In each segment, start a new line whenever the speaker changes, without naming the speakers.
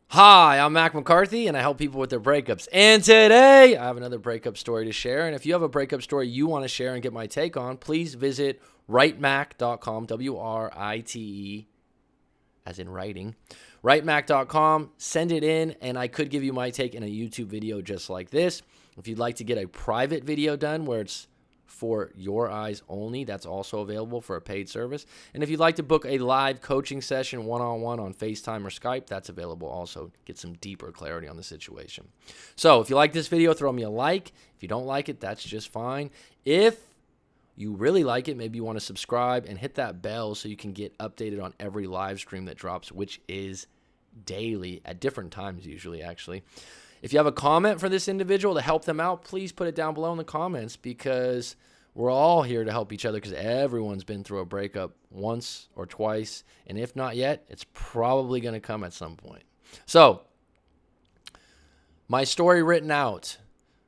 Hi, I'm Mac McCarthy, and I help people with their breakups. And today, I have another breakup story to share. And if you have a breakup story you want to share and get my take on, please visit writemac.com, W-R-I-T-E, as in writing, writemac.com. Send it in, and I could give you my take in a YouTube video just like this. If you'd like to get a private video done where it's for your eyes only, that's also available for a paid service. And if you'd like to book a live coaching session one-on-one on FaceTime or Skype, that's available also. Get some deeper clarity on the situation. So if you like this video, throw me a like. If you don't like it, that's just fine. If you really like it, maybe you want to subscribe and hit that bell so you can get updated on every live stream that drops, which is daily at different times usually, actually. If you have a comment for this individual to help them out, please put it down below in the comments, because we're all here to help each other, because everyone's been through a breakup once or twice, and if not yet, it's probably going to come at some point. So, my story written out.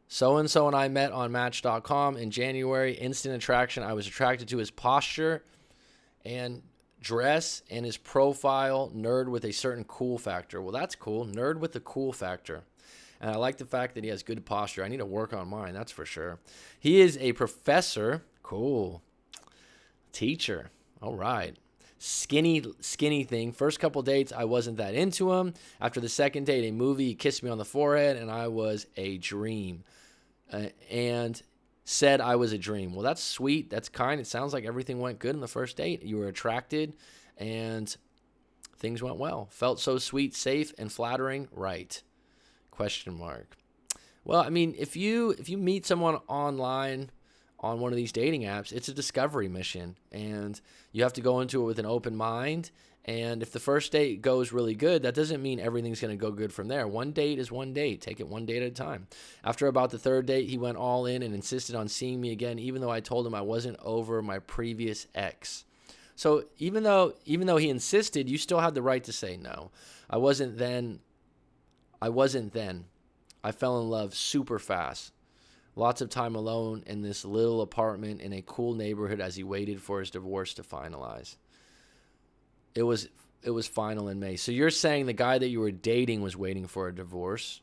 So-and-so and I met on Match.com in January. Instant attraction. I was attracted to his posture and dress and his profile. Nerd with a certain cool factor. Well, that's cool. Nerd with a cool factor. And I like the fact that he has good posture. I need to work on mine, that's for sure. He is a professor. Cool. Teacher. All right. Skinny thing. First couple dates, I wasn't that into him. After the second date, a movie, he kissed me on the forehead, and I was a dream. And said I was a dream. Well, that's sweet. That's kind. It sounds like everything went good in the first date. You were attracted, and things went well. Felt so sweet, safe, and flattering. Right. Question mark. Well, I mean, if you meet someone online on one of these dating apps, it's a discovery mission, and you have to go into it with an open mind. And if the first date goes really good, that doesn't mean everything's going to go good from there. One date is one date. Take it one date at a time. After about the third date, he went all in and insisted on seeing me again, even though I told him I wasn't over my previous ex. So even though he insisted, you still had the right to say no. I wasn't then. I fell in love super fast. Lots of time alone in this little apartment in a cool neighborhood as he waited for his divorce to finalize. It was final in May. So you're saying the guy that you were dating was waiting for a divorce.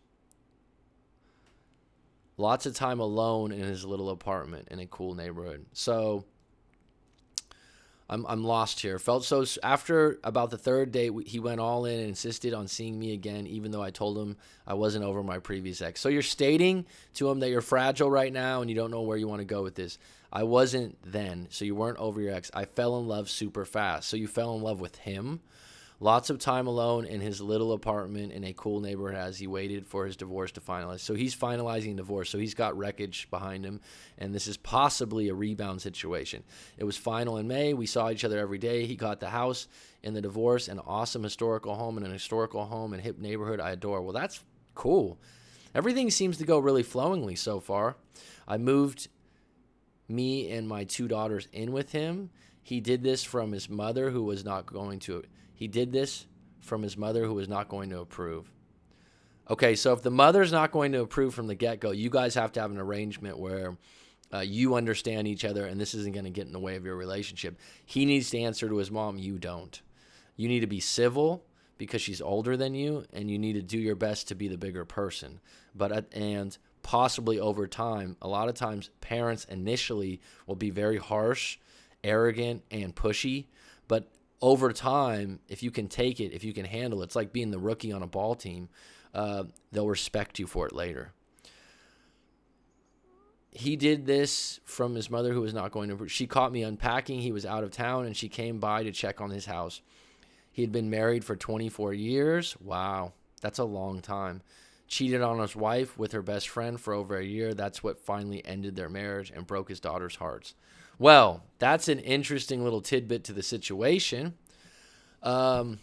Lots of time alone in his little apartment in a cool neighborhood. So I'm lost here. Felt so after about the third date, he went all in and insisted on seeing me again, even though I told him I wasn't over my previous ex. So you're stating to him that you're fragile right now and you don't know where you want to go with this. I wasn't then, so you weren't over your ex. I fell in love super fast. So you fell in love with him. Lots of time alone in his little apartment in a cool neighborhood as he waited for his divorce to finalize. So he's finalizing divorce. So he's got wreckage behind him, and this is possibly a rebound situation. It was final in May. We saw each other every day. He got the house in the divorce, an awesome historical home, and an historical home and hip neighborhood I adore. Well, that's cool. Everything seems to go really flowingly so far. I moved me and my two daughters in with him. He did this from his mother, who was not going to approve. Okay, so if the mother's not going to approve from the get-go, you guys have to have an arrangement where you understand each other and this isn't going to get in the way of your relationship. He needs to answer to his mom. You don't. You need to be civil because she's older than you, and you need to do your best to be the bigger person. And possibly over time, a lot of times parents initially will be very harsh, arrogant, and pushy, but over time, if you can take it, if you can handle it, it's like being the rookie on a ball team. They'll respect you for it later. He did this from his mother, who was not going to. She caught me unpacking. He was out of town, and she came by to check on his house. He had been married for 24 years. Wow, that's a long time. Cheated on his wife with her best friend for over a year. That's what finally ended their marriage and broke his daughter's hearts. Well, that's an interesting little tidbit to the situation. Wow.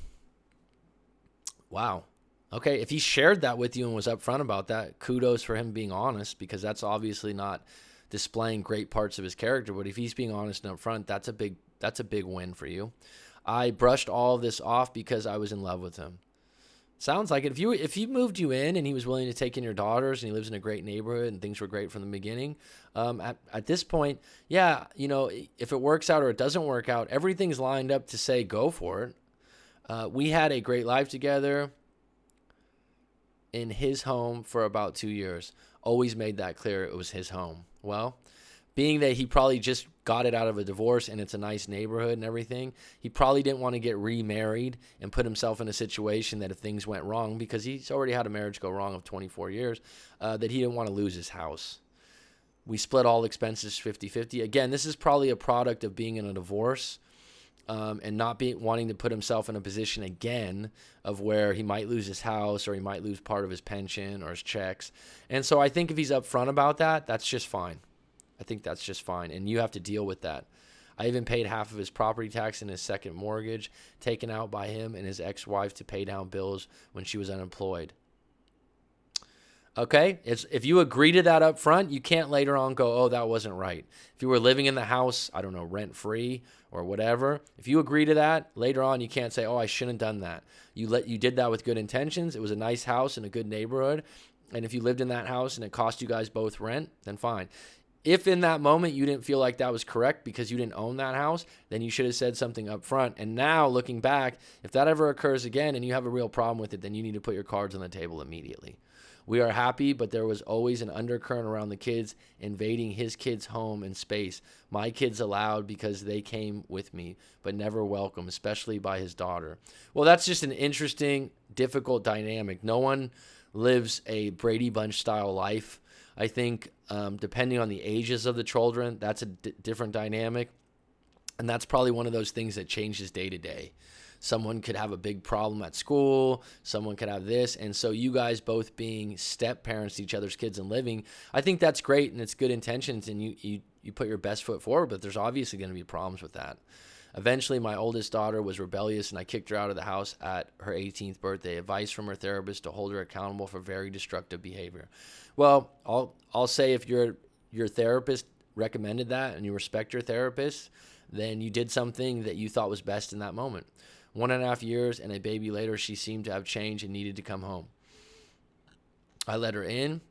Okay, if he shared that with you and was upfront about that, kudos for him being honest, because that's obviously not displaying great parts of his character. But if he's being honest and upfront, that's a big win for you. I brushed all of this off because I was in love with him. Sounds like it. If he moved you in and he was willing to take in your daughters and he lives in a great neighborhood and things were great from the beginning, at this point, yeah, if it works out or it doesn't work out, everything's lined up to say go for it. We had a great life together. in his home for about 2 years. Always made that clear it was his home. Well, being that he probably just got it out of a divorce and it's a nice neighborhood and everything, he probably didn't want to get remarried and put himself in a situation that if things went wrong, because he's already had a marriage go wrong of 24 years, that he didn't want to lose his house. We split all expenses 50-50. Again, this is probably a product of being in a divorce and not wanting to put himself in a position again of where he might lose his house or he might lose part of his pension or his checks. And so I think if he's upfront about that, that's just fine. I think that's just fine, and you have to deal with that. I even paid half of his property tax in his second mortgage, taken out by him and his ex-wife to pay down bills when she was unemployed. Okay? If you agree to that up front, you can't later on go, oh, that wasn't right. If you were living in the house, I don't know, rent-free or whatever, if you agree to that, later on you can't say, oh, I shouldn't have done that. You did that with good intentions. It was a nice house in a good neighborhood, and if you lived in that house and it cost you guys both rent, then fine. If in that moment you didn't feel like that was correct because you didn't own that house, then you should have said something up front. And now, looking back, if that ever occurs again and you have a real problem with it, then you need to put your cards on the table immediately. We are happy, but there was always an undercurrent around the kids invading his kids' home and space. My kids allowed because they came with me, but never welcome, especially by his daughter. Well, that's just an interesting, difficult dynamic. No one lives a Brady Bunch style life. I think depending on the ages of the children, that's a different dynamic. And that's probably one of those things that changes day to day. Someone could have a big problem at school. Someone could have this. And so you guys both being step parents to each other's kids and living, I think that's great and it's good intentions and you put your best foot forward, but there's obviously going to be problems with that. Eventually, my oldest daughter was rebellious, and I kicked her out of the house at her 18th birthday. Advice from her therapist to hold her accountable for very destructive behavior. Well, I'll say if your therapist recommended that and you respect your therapist, then you did something that you thought was best in that moment. 1.5 years and a baby later, she seemed to have changed and needed to come home. I let her in.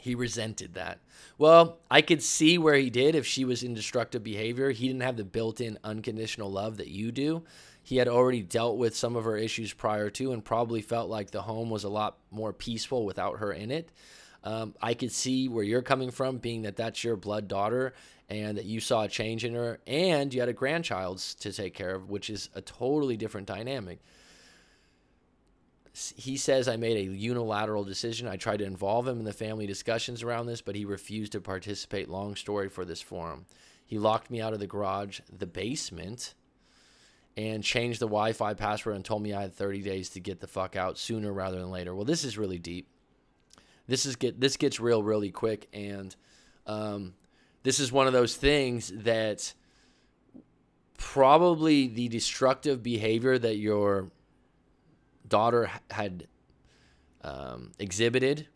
He resented that. Well, I could see where he did if she was in destructive behavior. He didn't have the built-in unconditional love that you do. He had already dealt with some of her issues prior to and probably felt like the home was a lot more peaceful without her in it. I could see where you're coming from, being that that's your blood daughter and that you saw a change in her and you had a grandchild to take care of, which is a totally different dynamic. He says I made a unilateral decision. I tried to involve him in the family discussions around this, but he refused to participate. Long story for this forum. He locked me out of the garage, the basement, and changed the Wi-Fi password and told me I had 30 days to get the fuck out sooner rather than later. Well, this is really deep. This gets real really quick, and this is one of those things that probably the destructive behavior that your daughter had exhibited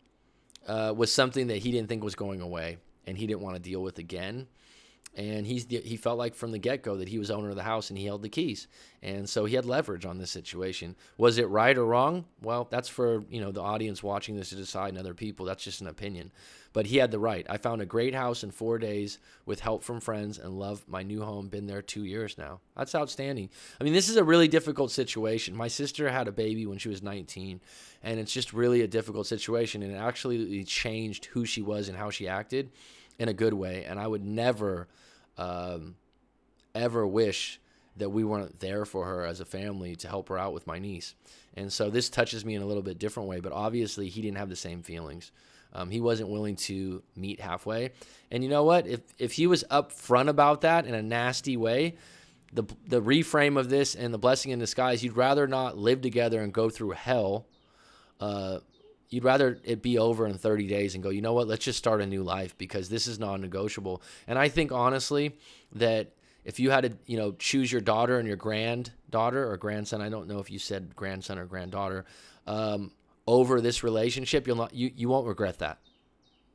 was something that he didn't think was going away and he didn't want to deal with again. And he felt like from the get-go that he was owner of the house and he held the keys. And so he had leverage on this situation. Was it right or wrong? Well, that's for the audience watching this to decide and other people. That's just an opinion. But he had the right. I found a great house in 4 days with help from friends and love my new home. Been there 2 years now. That's outstanding. I mean, this is a really difficult situation. My sister had a baby when she was 19, and it's just really a difficult situation. And it actually changed who she was and how she acted in a good way. And I would never ever wish that we weren't there for her as a family to help her out with my niece. And so this touches me in a little bit different way, but obviously he didn't have the same feelings. He wasn't willing to meet halfway. And you know what? If he was upfront about that in a nasty way, the reframe of this and the blessing in disguise, you'd rather not live together and go through hell. You'd rather it be over in 30 days and go, you know what, let's just start a new life because this is non-negotiable. And I think, honestly, that if you had to, choose your daughter and your granddaughter or grandson, I don't know if you said grandson or granddaughter, over this relationship, you won't regret that.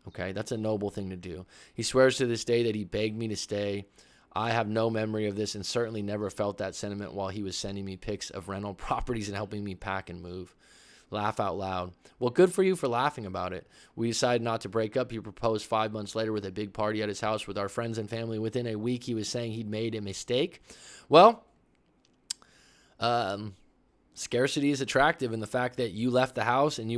Okay, that's a noble thing to do. He swears to this day that he begged me to stay. I have no memory of this and certainly never felt that sentiment while he was sending me pics of rental properties and helping me pack and move. Laugh out loud. Well, good for you for laughing about it. We decided not to break up. He proposed 5 months later with a big party at his house with our friends and family. Within a week, he was saying he'd made a mistake. Well, scarcity is attractive, and the fact that you left the house and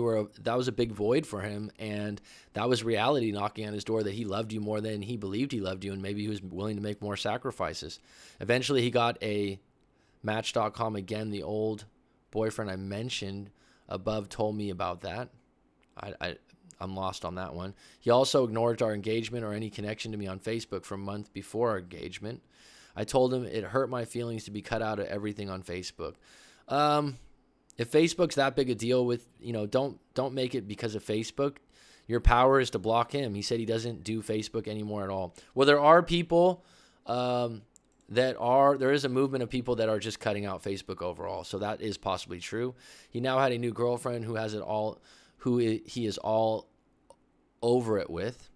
that was a big void for him, and that was reality knocking on his door, that he loved you more than he believed he loved you, and maybe he was willing to make more sacrifices. Eventually he got a Match.com. Again, the old boyfriend I mentioned above told me about that. I'm lost on that one. He also ignored our engagement or any connection to me on Facebook for a month before our engagement. I told him it hurt my feelings to be cut out of everything on Facebook. If Facebook's that big a deal with, don't make it because of Facebook. Your power is to block him. He said he doesn't do Facebook anymore at all. Well, there are people there is a movement of people that are just cutting out Facebook overall. So that is possibly true. He now had a new girlfriend who has it all, he is all over it with.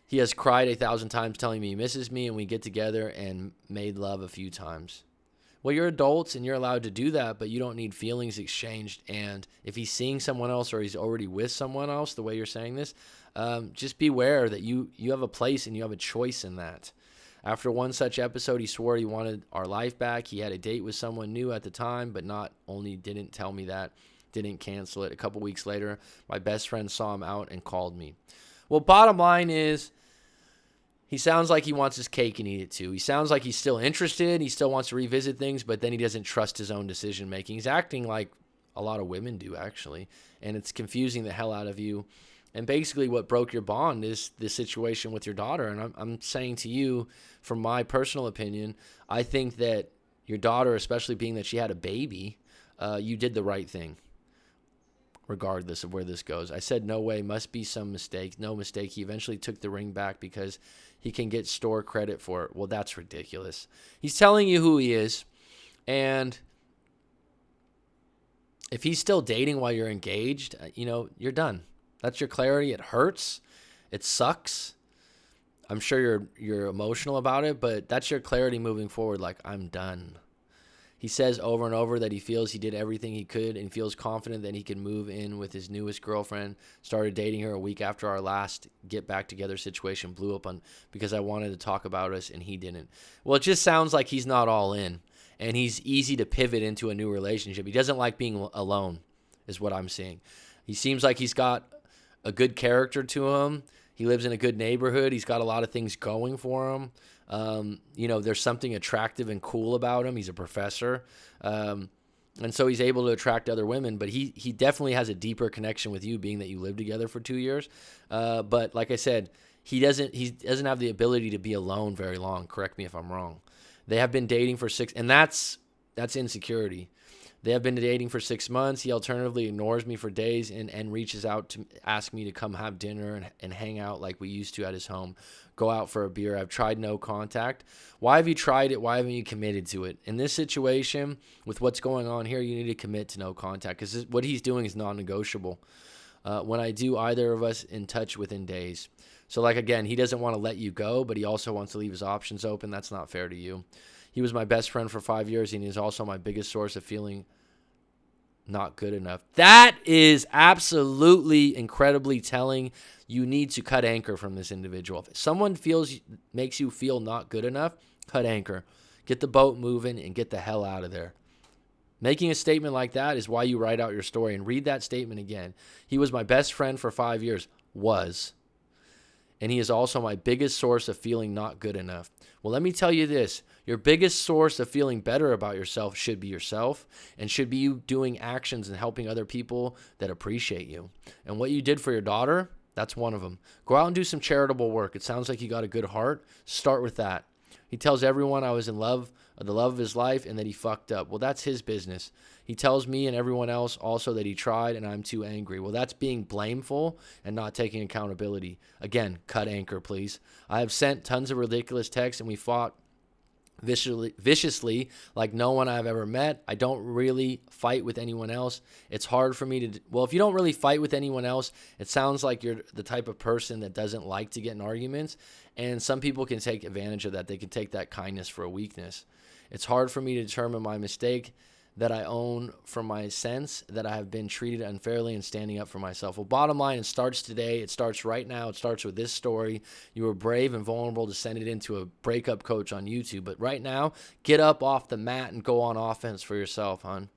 He has cried 1,000 times telling me he misses me, and we get together and made love a few times. Well, you're adults and you're allowed to do that, but you don't need feelings exchanged. And if he's seeing someone else or he's already with someone else, the way you're saying this, just beware that you have a place and you have a choice in that. After one such episode, he swore he wanted our life back. He had a date with someone new at the time, but not only didn't tell me that, didn't cancel it. A couple weeks later, my best friend saw him out and called me. Well, bottom line is, he sounds like he wants his cake and eat it too. He sounds like he's still interested. He still wants to revisit things, but then he doesn't trust his own decision making. He's acting like a lot of women do, actually, and it's confusing the hell out of you. And basically what broke your bond is the situation with your daughter. And I'm saying to you, from my personal opinion, I think that your daughter, especially being that she had a baby, you did the right thing, regardless of where this goes. I said, no way, must be some mistake. No mistake. He eventually took the ring back because he can get store credit for it. Well, that's ridiculous. He's telling you who he is, and if he's still dating while you're engaged, you're done. That's your clarity. It hurts. It sucks. I'm sure you're emotional about it, but that's your clarity moving forward. Like, I'm done. He says over and over that he feels he did everything he could and feels confident that he can move in with his newest girlfriend. Started dating her a week after our last get back together situation blew up because I wanted to talk about us and he didn't. Well, it just sounds like he's not all in, and he's easy to pivot into a new relationship. He doesn't like being alone, is what I'm seeing. He seems like he's got a good character to him. He lives in a good neighborhood. He's got a lot of things going for him. There's something attractive and cool about him. He's a professor. And so he's able to attract other women, but he definitely has a deeper connection with you, being that you lived together for 2 years. But like I said, he doesn't have the ability to be alone very long. Correct me if I'm wrong. They have been dating for 6, and that's insecurity. They have been dating for 6 months. He alternatively ignores me for days and reaches out to ask me to come have dinner and hang out like we used to at his home, go out for a beer. I've tried no contact. Why have you tried it? Why haven't you committed to it? In this situation, with what's going on here, you need to commit to no contact, because what he's doing is non-negotiable. When I do, either of us in touch within days. So, again, he doesn't want to let you go, but he also wants to leave his options open. That's not fair to you. He was my best friend for 5 years, and he is also my biggest source of feeling not good enough. That is absolutely incredibly telling. You need to cut anchor from this individual. If someone makes you feel not good enough, cut anchor. Get the boat moving and get the hell out of there. Making a statement like that is why you write out your story, and read that statement again. He was my best friend for 5 years. And he is also my biggest source of feeling not good enough. Well, let me tell you this. Your biggest source of feeling better about yourself should be yourself, and should be you doing actions and helping other people that appreciate you. And what you did for your daughter, that's one of them. Go out and do some charitable work. It sounds like you got a good heart. Start with that. He tells everyone I was in love, the love of his life, and that he fucked up. Well, that's his business. He tells me and everyone else also that he tried and I'm too angry. Well, that's being blameful and not taking accountability. Again, cut anchor, please. I have sent tons of ridiculous texts, and we fought viciously like no one I've ever met. I don't really fight with anyone else. It's hard for me to... Well, if you don't really fight with anyone else, it sounds like you're the type of person that doesn't like to get in arguments, and some people can take advantage of that. They can take that kindness for a weakness. It's hard for me to determine my mistake that I own from my sense that I have been treated unfairly and standing up for myself. Well, bottom line, it starts today. It starts right now. It starts with this story. You were brave and vulnerable to send it into a breakup coach on YouTube. But right now, get up off the mat and go on offense for yourself, hon.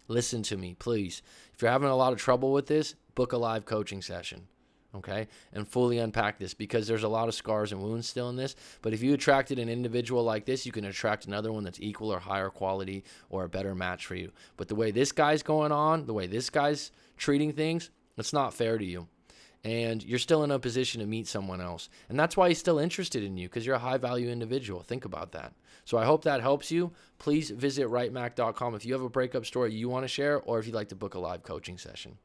Listen to me, please. If you're having a lot of trouble with this, book a live coaching session. Okay, and fully unpack this, because there's a lot of scars and wounds still in this. But if you attracted an individual like this, you can attract another one that's equal or higher quality or a better match for you. But the way this guy's going on, the way this guy's treating things, it's not fair to you. And you're still in a position to meet someone else. And that's why he's still interested in you, because you're a high-value individual. Think about that. So I hope that helps you. Please visit rightmac.com if you have a breakup story you want to share, or if you'd like to book a live coaching session.